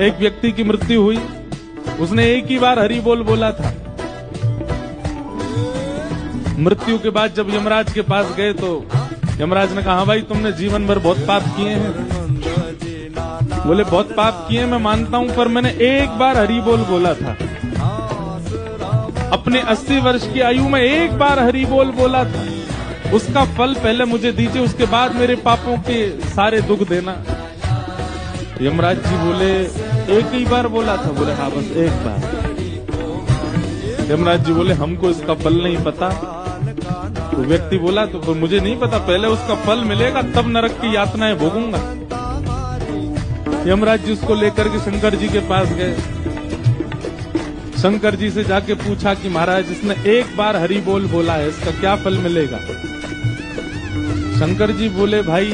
एक व्यक्ति की मृत्यु हुई, उसने एक ही बार हरि बोल बोला था। मृत्यु के बाद जब यमराज के पास गए तो यमराज ने कहा, हाँ भाई तुमने जीवन भर बहुत पाप किए हैं। बोले बहुत पाप किए मैं मानता हूं, पर मैंने एक बार हरि बोल बोला था। अपने 80 वर्ष की आयु में एक बार हरि बोल बोला था, उसका फल पहले मुझे दीजिए, उसके बाद मेरे पापों के सारे दुख देना। यमराज जी बोले एक ही बार बोला था? बोले हाँ बस एक बार। यमराज जी बोले हमको इसका फल नहीं पता। तो व्यक्ति बोला तो मुझे नहीं पता, पहले उसका फल मिलेगा तब नरक की यातनाएं भोगूंगा। यमराज जी उसको लेकर के शंकर जी के पास गए। शंकर जी से जाके पूछा कि महाराज इसने एक बार हरि बोल बोला है, इसका क्या फल मिलेगा? शंकर जी बोले भाई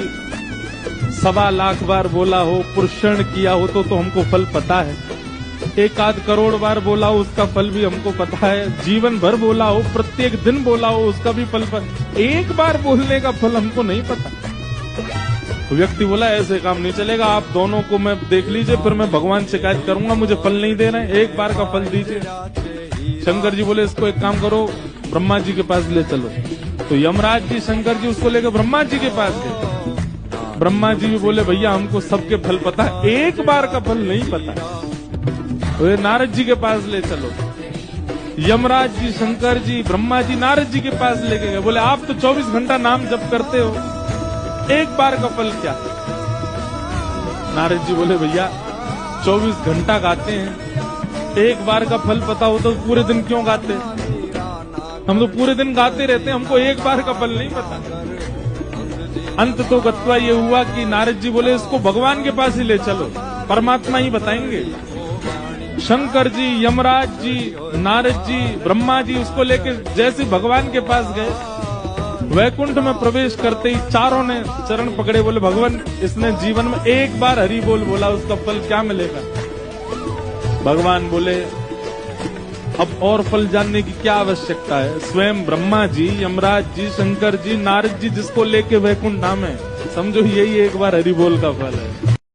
1.25 लाख बार बोला हो, पुरुषण किया हो तो हमको फल पता है। 1 करोड़ बार बोला हो उसका फल भी हमको पता है। जीवन भर बोला हो, प्रत्येक दिन बोला हो उसका भी फल एक बार बोलने का फल हमको नहीं पता। तो व्यक्ति बोला ऐसे काम नहीं चलेगा, आप दोनों को मैं देख लीजिए, फिर मैं भगवान शिकायत करूंगा, मुझे फल नहीं दे रहे, एक बार का फल दीजिए। शंकर जी बोले इसको एक काम करो, ब्रह्मा जी के पास ले चलो। तो यमराज जी शंकर जी उसको लेकर ब्रह्मा जी के पास गए। ब्रह्मा जी भी बोले भैया हमको सबके फल पता है, एक बार का फल नहीं पता। तो नारद जी के पास ले चलो। यमराज जी शंकर जी ब्रह्मा जी नारद जी के पास लेके गए। बोले आप तो 24 घंटा नाम जप करते हो, एक बार का फल क्या? नारद जी बोले भैया 24 घंटा गाते हैं, एक बार का फल पता हो तो पूरे दिन क्यों गाते? हम तो पूरे दिन गाते रहते हैं, हमको एक बार का फल नहीं पता। अंत तो गत्वा ये हुआ कि नारद जी बोले इसको भगवान के पास ही ले चलो, परमात्मा ही बताएंगे। शंकर जी, यमराज जी, नारद जी, ब्रह्मा जी उसको लेके जैसे भगवान के पास गए, वैकुंठ में प्रवेश करते ही चारों ने चरण पकड़े। बोले भगवान इसने जीवन में एक बार हरि बोल बोला, उसका फल क्या मिलेगा? भगवान बोले अब और फल जानने की क्या आवश्यकता है? स्वयं ब्रह्मा जी, यमराज जी, शंकर जी, नारद जी जिसको लेके वैकुंठ धाम है, समझो यही एक बार हरि बोल का फल है।